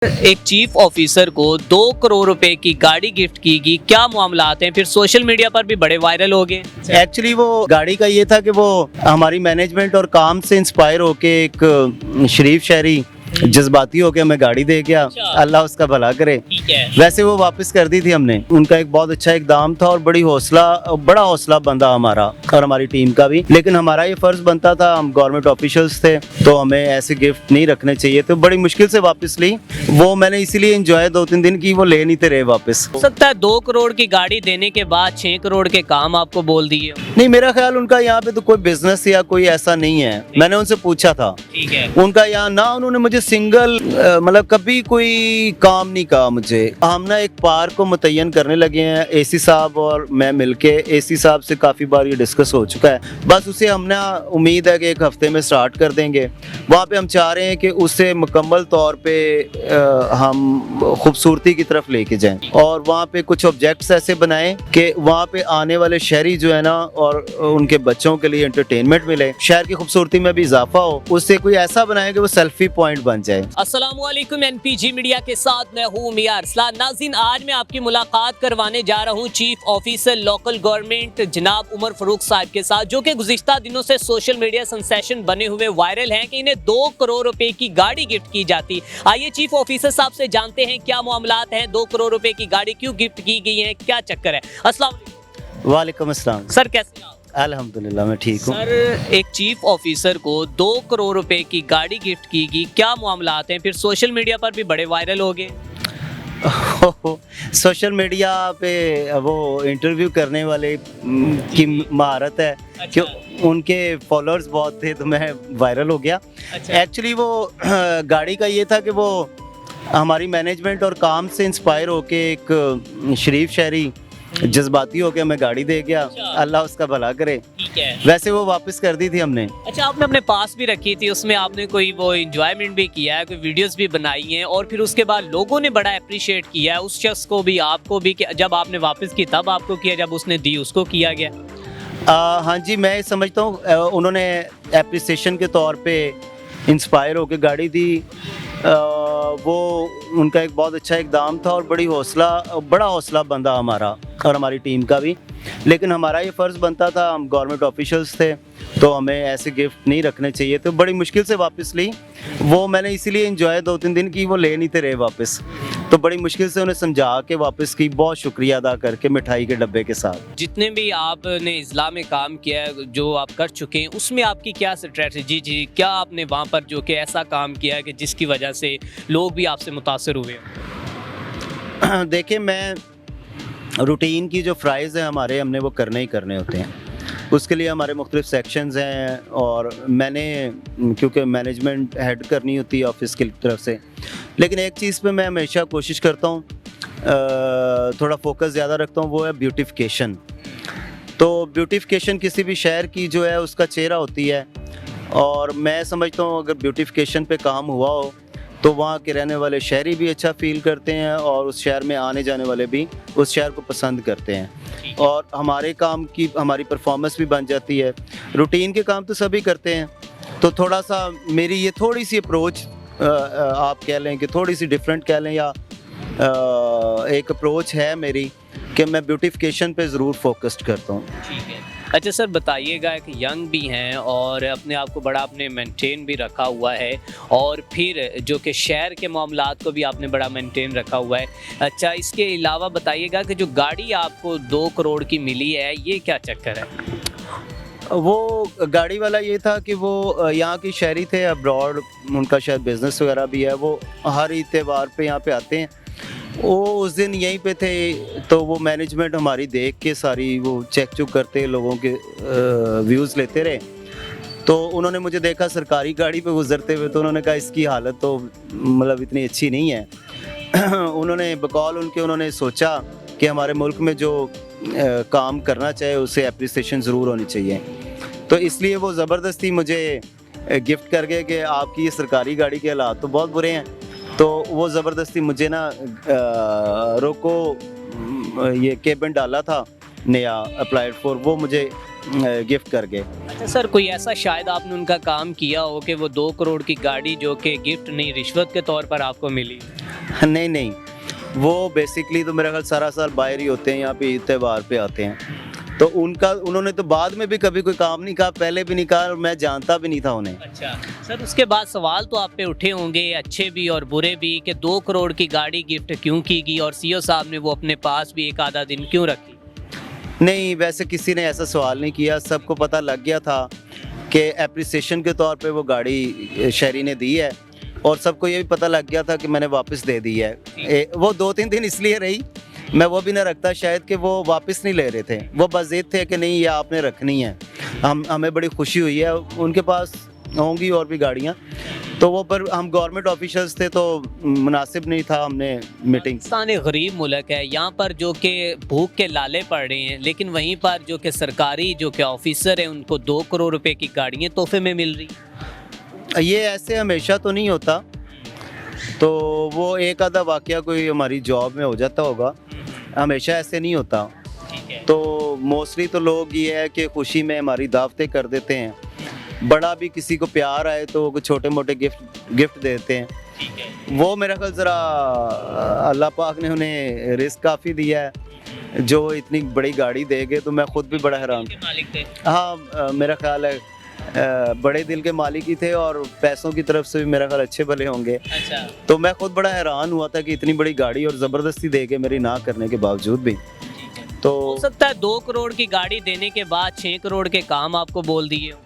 एक chief officer को 2 करोड़ रुपए की गाड़ी गिफ्ट की गई, क्या मामलात हैं? फिर सोशल मीडिया पर भी बड़े वायरल हो गए। एक्चुअली वो गाड़ी का ये था कि वो हमारी मैनेजमेंट और काम से इंस्पायर होके एक शरीफ शहरी जज्बाती होके हमें गाड़ी दे गया। अल्लाह उसका भला करे। ठीक है। वैसे वो वापस कर दी थी हमने। उनका एक बहुत अच्छा इकदाम था और बड़ा हौसला बंदा हमारा और हमारी टीम का भी। लेकिन हमारा ये फर्ज बनता था, हम गवर्नमेंट ऑफिशियल्स थे तो हमें ऐसे गिफ्ट नहीं रखने चाहिए, तो बड़ी मुश्किल से वापस ली। वो मैंने इसीलिए एंजॉय 2-3 दिन की, वो ले नहीं थे रहे वापस। हो सकता है 2 करोड़ की गाड़ी देने के बाद 6 करोड़ के काम आपको बोल दिए। नहीं, मेरा ख्याल उनका यहाँ पे तो कोई बिजनेस या कोई ऐसा नहीं है। मैंने उनसे पूछा था, ठीक है। उनका यहाँ ना उन्होंने मुझे सिंगल मतलब कभी कोई काम नहीं कहा मुझे। हम ना एक पार्क को मुतय्यन करने लगे हैं, एसी साहब और मैं मिलके। एसी साहब से काफ़ी बार ये डिस्कस हो चुका है, बस उसे हमने उम्मीद है कि एक हफ्ते में स्टार्ट कर देंगे। वहाँ पे हम चाह रहे हैं कि उसे मुकम्मल तौर पे हम खूबसूरती की तरफ लेके जाएं और वहाँ पे कुछ ऑब्जेक्ट्स ऐसे बनाएं कि वहाँ पे आने वाले शहरी जो है ना और उनके बच्चों के लिए एंटरटेनमेंट मिले, शहर की खूबसूरती में भी इजाफा हो। उससे कोई ऐसा बनाए कि वो सेल्फी पॉइंट बन जाए। अस्सलामुअलैकुम, एनपीजी मीडिया के साथ मैं हूँ मियां अरसलान। नाज़रीन, आज मैं आपकी मुलाकात करवाने जा रहा हूँ चीफ ऑफिसर लोकल गवर्नमेंट जनाब उमर फारूक साहब के साथ, जो कि गुज़िश्ता दिनों से सोशल मीडिया सेंसेशन बने हुए वायरल हैं कि इन्हें 2 करोड़ रुपए की गाड़ी गिफ्ट की जाती। आइए चीफ ऑफिसर साहब से जानते हैं क्या मामलात हैं, 2 करोड़ रुपए की गाड़ी क्यों गिफ्ट की गई है, क्या चक्कर है। अस्सलाम वालेकुम। वालेकुम अस्सलाम। सर कैसे हैं आप? अल्हम्दुलिल्लाह मैं ठीक हूँ। सर, एक चीफ ऑफिसर को 2 करोड़ रुपए की गाड़ी गिफ्ट की गई, क्या मामलात हैं? फिर सोशल मीडिया पर भी बड़े वायरल हो गए। सोशल मीडिया पे वो इंटरव्यू करने वाले की महारत है कि उनके फॉलोअर्स बहुत थे तो मैं वायरल हो गया। एक्चुअली वो गाड़ी का ये था कि वो हमारी मैनेजमेंट और काम से इंस्पायर होके एक शरीफ शहरी जज्बाती होके हमें गाड़ी दे गया। अल्लाह उसका भला करे। ठीक है। वैसे वो वापस कर दी थी हमने। अच्छा, आपने अपने पास भी रखी थी, उसमें आपने कोई वो एंजॉयमेंट भी किया है, कोई वीडियोस भी बनाई हैं और फिर उसके बाद लोगों ने बड़ा अप्रिशिएट किया है उस शख्स को भी, आपको भी, कि जब आपने वापस की तब आपको किया, जब उसने दी उसको किया गया। हाँ जी, मैं समझता हूँ उन्होंने एप्रिसिएशन के तौर पे इंस्पायर होकर गाड़ी दी। वो उनका एक बहुत अच्छा इकदाम था और बड़ा हौसला बंदा हमारा और हमारी टीम का भी। लेकिन हमारा ये फ़र्ज़ बनता था, हम गवर्नमेंट ऑफिशियल्स थे तो हमें ऐसे गिफ्ट नहीं रखने चाहिए, तो बड़ी मुश्किल से वापस ली। वो मैंने इसीलिए एंजॉय 2-3 दिन की, वो ले नहीं थे रहे वापस, तो बड़ी मुश्किल से उन्हें समझा के वापस की, बहुत शुक्रिया अदा करके मिठाई के डब्बे के साथ। जितने भी आपने इजला में काम किया है, जो आप कर चुके हैं, उसमें आपकी क्या स्ट्रेटजी जी, क्या आपने वहाँ पर जो कि ऐसा काम किया है कि जिसकी वजह से लोग भी आपसे मुतासर हुए? देखिए, मैं रूटीन की जो फ्राइज़ हैं हमारे, हमने वो करने ही करने होते हैं। उसके लिए हमारे मुख्तलिफ सेक्शंस हैं और मैंने क्योंकि मैनेजमेंट हेड करनी होती है ऑफिस की तरफ से। लेकिन एक चीज़ पे मैं हमेशा कोशिश करता हूँ, थोड़ा फोकस ज़्यादा रखता हूँ, वो है ब्यूटिफिकेशन। तो ब्यूटिफिकेशन किसी भी शहर की जो है उसका चेहरा होती है और मैं समझता हूँ अगर ब्यूटिफिकेशन पे काम हुआ हो तो वहाँ के रहने वाले शहरी भी अच्छा फील करते हैं और उस शहर में आने जाने वाले भी उस शहर को पसंद करते हैं और हमारे काम की हमारी परफॉर्मेंस भी बन जाती है। रूटीन के काम तो सभी करते हैं, तो थोड़ा सा मेरी ये थोड़ी सी अप्रोच आप कह लें कि थोड़ी सी डिफरेंट कह लें, या एक अप्रोच है मेरी कि मैं ब्यूटिफिकेशन पे ज़रूर फोकस्ड करता हूँ। ठीक है। अच्छा सर, बताइएगा कि यंग भी हैं और अपने आप को बड़ा आपने मेंटेन भी रखा हुआ है और फिर जो कि शहर के मामलात को भी आपने बड़ा मेंटेन रखा हुआ है। अच्छा, इसके अलावा बताइएगा कि जो गाड़ी आपको 2 करोड़ की मिली है, ये क्या चक्कर है? वो गाड़ी वाला ये था कि वो यहाँ की शहरी थे, अब्रॉड उनका शायद बिज़नेस वगैरह भी है, वो हर त्यौहार पे यहाँ पे आते हैं। वो उस दिन यहीं पे थे तो वो मैनेजमेंट हमारी देख के सारी वो चेक चुक करते, लोगों के व्यूज़ लेते रहे। तो उन्होंने मुझे देखा सरकारी गाड़ी पे गुजरते हुए, तो उन्होंने कहा इसकी हालत तो मतलब इतनी अच्छी नहीं है। उन्होंने बकौल उनके उन्होंने सोचा कि हमारे मुल्क में जो काम करना चाहे उसे एप्रिसिएशन ज़रूर होनी चाहिए, तो इसलिए वो ज़बरदस्ती मुझे गिफ्ट कर गए कि आपकी ये सरकारी गाड़ी के हालात तो बहुत बुरे हैं। तो वो ज़बरदस्ती मुझे ना रोको ये केबिन डाला था नया अप्लाइड फॉर, वो मुझे गिफ्ट कर गए। अच्छा सर, कोई ऐसा शायद आपने उनका काम किया हो कि वो 2 करोड़ की गाड़ी जो कि गिफ्ट नहीं रिश्वत के तौर पर आपको मिली? नहीं नहीं, वो बेसिकली तो मेरा ख्याल सारा साल बाहर ही होते हैं, यहाँ पे ईद त्योहार पे आते हैं। तो उन्होंने तो बाद में भी कभी कोई काम नहीं कहा, पहले भी नहीं कहा, और मैं जानता भी नहीं था उन्हें। अच्छा सर, उसके बाद सवाल तो आप पे उठे होंगे, अच्छे भी और बुरे भी, कि 2 करोड़ की गाड़ी गिफ्ट क्यों की गई और सीओ साहब ने वो अपने पास भी एक आधा दिन क्यों रखी? नहीं, वैसे किसी ने ऐसा सवाल नहीं किया, सबको पता लग गया था कि एप्रिसिएशन के तौर पे वो गाड़ी शहरी ने दी है, और सबको ये भी पता लग गया था कि मैंने वापस दे दी है। वो 2-3 दिन इसलिए रही, मैं वो भी ना रखता शायद कि वो वापस नहीं ले रहे थे, वो बस जिद थे कि नहीं ये आपने रखनी है। हमें बड़ी खुशी हुई है, उनके पास होंगी और भी गाड़ियाँ, तो वो पर हम गवर्नमेंट ऑफिशियल्स थे तो मुनासिब नहीं था, हमने मीटिंग। पाकिस्तान एक गरीब मुल्क है, यहाँ पर जो कि भूख के लाले पड़ रहे हैं, लेकिन वहीं पर जो कि सरकारी जो कि ऑफिसर हैं उनको 2 करोड़ रुपए की गाड़ियाँ तोहफे में मिल रही। ये ऐसे हमेशा तो नहीं होता, तो वो एक आधा वाकया कोई हमारी जॉब में हो जाता होगा, हमेशा ऐसे नहीं होता। तो मोस्टली तो लोग ये है कि खुशी में हमारी दावतें कर देते हैं, बड़ा भी किसी को प्यार आए तो छोटे मोटे गिफ्ट देते हैं। वो मेरा ख्याल ज़रा अल्लाह पाक ने उन्हें रिस्क काफ़ी दिया है, जो इतनी बड़ी गाड़ी देंगे, तो मैं खुद भी बड़ा हैरान। हाँ, मेरा ख्याल है बड़े दिल के मालिक ही थे, और पैसों की तरफ से भी मेरा ख्याल अच्छे भले होंगे। अच्छा। तो मैं खुद बड़ा हैरान हुआ था कि इतनी बड़ी गाड़ी और ज़बरदस्ती देके मेरी ना करने के बावजूद भी। तो हो सकता है 2 करोड़ की गाड़ी देने के बाद 6 करोड़ के काम आपको बोल दिए हो।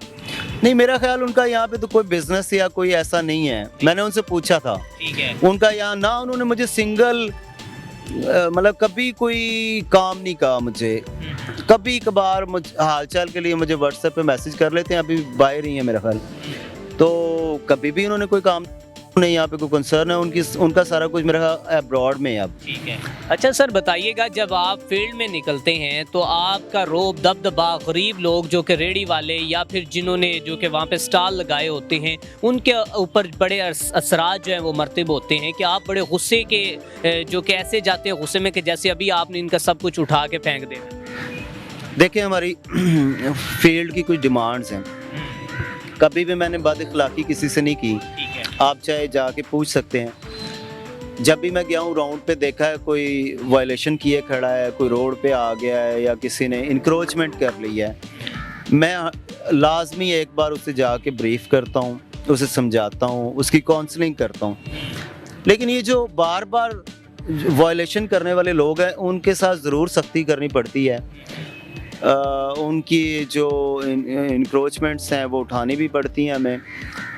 नहीं, मेरा ख्याल उनका यहाँ पे तो कोई बिजनेस या कोई ऐसा नहीं है, मैंने उनसे पूछा था। ठीक है। उनका यहाँ ना, उन्होंने मुझे सिंगल मतलब कभी कोई काम नहीं कहा मुझे। कभी कभार हालचाल के लिए मुझे व्हाट्सएप पे मैसेज कर लेते हैं, अभी बाहर ही है मेरा ख्याल, तो कभी भी उन्होंने कोई काम नहीं, यहाँ पे कोई कंसर्न है उनका सारा कुछ मेरा अब्रॉड में है अब। ठीक है। अच्छा सर, बताइएगा जब आप फील्ड में निकलते हैं तो आपका रोब दबदबा गरीब लोग जो कि रेडी वाले या फिर जिन्होंने जो कि वहाँ पे स्टॉल लगाए होते हैं, उनके ऊपर बड़े असरात जो हैं वो मरतब होते हैं कि आप बड़े गुस्से के जो कि ऐसे जाते हैं गुस्से में कि जैसे अभी आपने इनका सब कुछ उठा के फेंक दे। देखिए, हमारी फील्ड की कुछ डिमांड्स हैं, कभी भी मैंने बदअखलाकी किसी से नहीं की। आप चाहे जाके पूछ सकते हैं। जब भी मैं गया हूँ राउंड पे, देखा है कोई वायलेशन किए खड़ा है, कोई रोड पे आ गया है या किसी ने इंक्रोचमेंट कर लिया है, मैं लाजमी एक बार उसे जाके ब्रीफ करता हूँ, उसे समझाता हूँ, उसकी काउंसलिंग करता हूँ। लेकिन ये जो बार बार वायलेशन करने वाले लोग हैं, उनके साथ ज़रूर सख्ती करनी पड़ती है। उनकी जो इंक्रोचमेंट्स हैं वो उठानी भी पड़ती हैं हमें।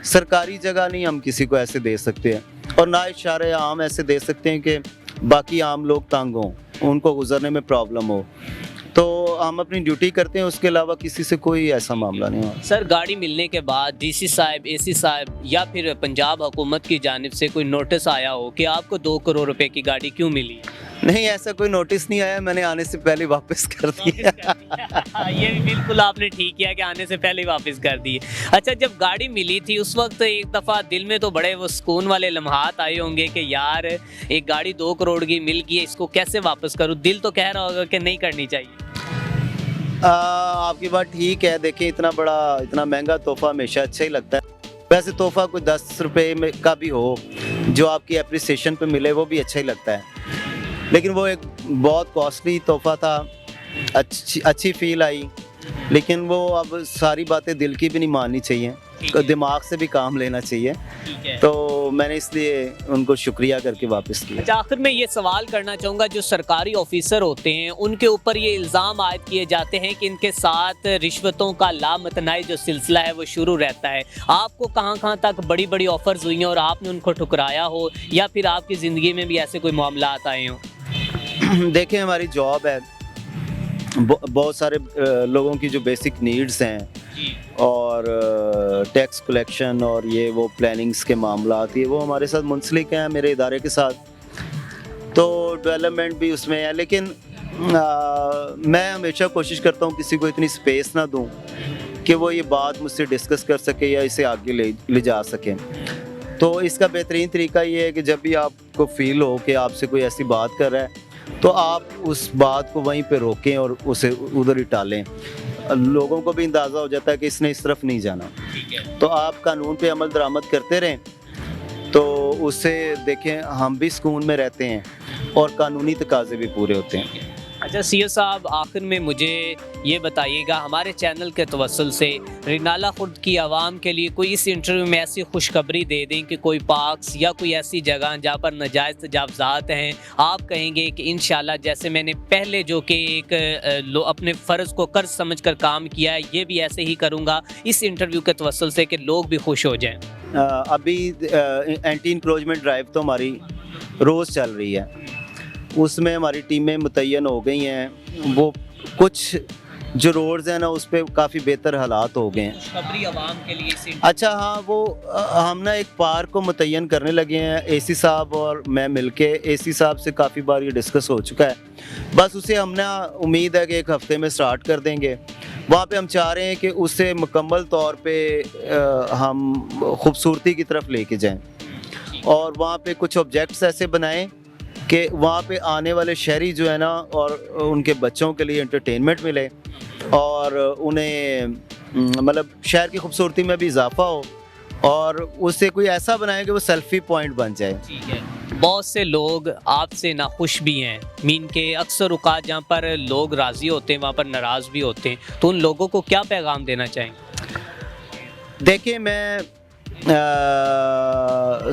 सरकारी जगह नहीं हम किसी को ऐसे दे सकते हैं, और ना इशारे आम ऐसे दे सकते हैं कि बाकी आम लोग तंग हों, उनको गुजरने में प्रॉब्लम हो। तो हम अपनी ड्यूटी करते हैं, उसके अलावा किसी से कोई ऐसा मामला नहीं हुआ। सर, गाड़ी मिलने के बाद डीसी साहब, एसी साहब या फिर पंजाब हुकूमत की जानिब से कोई नोटिस आया हो कि आपको 2 करोड़ रुपए की गाड़ी क्यों मिली? नहीं, ऐसा कोई नोटिस नहीं आया, मैंने आने से पहले वापस कर दिया। ये भी बिल्कुल आपने ठीक किया कि आने से पहले वापस कर दिए। अच्छा, जब गाड़ी मिली थी उस वक्त एक दफ़ा दिल में तो बड़े वो सुकून वाले लम्हात आए होंगे कि यार एक गाड़ी 2 करोड़ की मिल गई है, इसको कैसे वापस करूँ? दिल तो कह रहा होगा कि नहीं करनी चाहिए। आपकी बात ठीक है। देखिए, इतना महंगा तोहफा हमेशा अच्छा ही लगता है। वैसे तोहफा कोई 10 रुपए में का भी हो, जो आपकी एप्रिसिएशन पे मिले, वो भी अच्छा ही लगता है। लेकिन वो एक बहुत कॉस्टली तोहफा था, अच्छी फील आई, लेकिन वो अब सारी बातें दिल की भी नहीं माननी चाहिए, दिमाग से भी काम लेना चाहिए। तो मैंने इसलिए उनको शुक्रिया करके वापस किया। अच्छा, आखिर में ये सवाल करना चाहूँगा, जो सरकारी ऑफिसर होते हैं उनके ऊपर ये इल्ज़ाम आयद किए जाते हैं कि इनके साथ रिश्वतों का लामतनाई जो सिलसिला है वो शुरू रहता है। आपको कहाँ तक बड़ी बड़ी ऑफर्स हुई हैं और आपने उनको ठुकराया हो, या फिर आपकी ज़िंदगी में भी ऐसे कोई मामलात आए हों? देखिए, हमारी जॉब है, बहुत सारे लोगों की जो बेसिक नीड्स हैं और टैक्स कलेक्शन और ये वो प्लानिंग्स के मामला आती है, वो हमारे साथ मुंसलिक हैं मेरे इदारे के साथ, तो डेवलपमेंट भी उसमें है। लेकिन मैं हमेशा कोशिश करता हूँ किसी को इतनी स्पेस ना दूँ कि वो ये बात मुझसे डिस्कस कर सके या इसे आगे ले जा सके। तो इसका बेहतरीन तरीका ये है कि जब भी आपको फील हो कि आपसे कोई ऐसी बात कर रहा है, तो आप उस बात को वहीं पे रोकें और उसे उधर ही टालें। लोगों को भी अंदाज़ा हो जाता है कि इसने इस तरफ नहीं जाना। तो आप कानून पे अमल दरामद करते रहें, तो उससे देखें हम भी सुकून में रहते हैं और कानूनी तकाज़े भी पूरे होते हैं। अच्छा सीओ साहब, आखिर में मुझे ये बताइएगा, हमारे चैनल के तवस्सुल से रिनाला खुर्द की आवाम के लिए कोई इस इंटरव्यू में ऐसी खुशखबरी दे दें कि कोई पार्क्स या कोई ऐसी जगह जहाँ पर नाजायज़ तजावज़ात हैं, आप कहेंगे कि इंशाल्लाह जैसे मैंने पहले जो कि एक अपने फ़र्ज़ को कर्ज समझ कर काम किया है, ये भी ऐसे ही करूँगा इस इंटरव्यू के तवस्सुल से कि लोग भी खुश हो जाएँ? अभी एंटी इंक्रोचमेंट ड्राइव तो हमारी रोज़ चल रही है, उसमें हमारी टीमें मुतय्यन हो गई हैं। वो कुछ जो रोड्स हैं ना उस पे काफ़ी बेहतर हालात हो गए हैं। खुशखबरी आवाम के लिए इस अच्छा हाँ, वो हम ना एक पार्क को मुतय्यन करने लगे हैं, एसी साहब और मैं मिलके। एसी साहब से काफ़ी बार ये डिस्कस हो चुका है, बस उसे हमने उम्मीद है कि एक हफ़्ते में स्टार्ट कर देंगे। वहाँ पे हम चाह रहे हैं कि उसे मुकम्मल तौर पे हम खूबसूरती की तरफ लेके जाएं और वहाँ पे कुछ ऑब्जेक्ट्स ऐसे बनाएं कि वहाँ पे आने वाले शहरी जो है ना और उनके बच्चों के लिए एंटरटेनमेंट मिले और उन्हें मतलब शहर की खूबसूरती में भी इजाफा हो और उससे कोई ऐसा बनाए कि वो सेल्फी पॉइंट बन जाए। ठीक है, बहुत से लोग आपसे नाखुश भी हैं, मीन के अक्सर औक़ात जहाँ पर लोग राज़ी होते हैं वहाँ पर नाराज़ भी होते हैं, तो उन लोगों को क्या पैगाम देना चाहेंगे? देखिए, मैं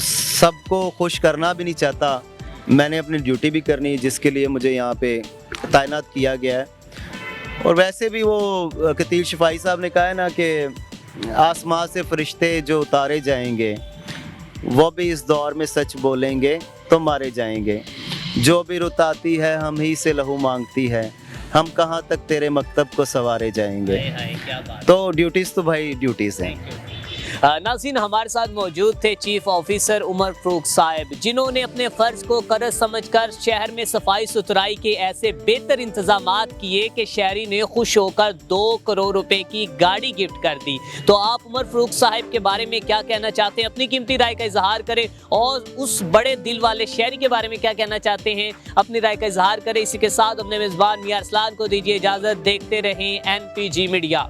सबको खुश करना भी नहीं चाहता, मैंने अपनी ड्यूटी भी करनी है जिसके लिए मुझे यहाँ पे तैनात किया गया है। और वैसे भी वो कतील शफाई साहब ने कहा है ना कि आसमां से फरिश्ते जो उतारे जाएंगे वो भी इस दौर में सच बोलेंगे तो मारे जाएंगे। जो भी रुताती है हम ही से लहू मांगती है, हम कहाँ तक तेरे मकतब को सवारे जाएंगे। क्या बात। तो ड्यूटीज़ तो भाई ड्यूटीज़ हैं। नाज़रीन, हमारे साथ मौजूद थे चीफ ऑफिसर उमर फ़ारूक साहब, जिन्होंने अपने फ़र्ज़ को कर्ज समझकर शहर में सफाई सुथराई के ऐसे बेहतर इंतजामात किए कि शहरी ने खुश होकर 2 करोड़ रुपए की गाड़ी गिफ्ट कर दी। तो आप उमर फ़ारूक साहब के बारे में क्या कहना चाहते हैं? अपनी कीमती राय का इजहार करें और उस बड़े दिल वाले शहरी के बारे में क्या कहना चाहते हैं, अपनी राय का इजहार करें। इसी के साथ अपने मेज़बान मियां अरसलान को दीजिए इजाज़त। देखते रहें NPG मीडिया।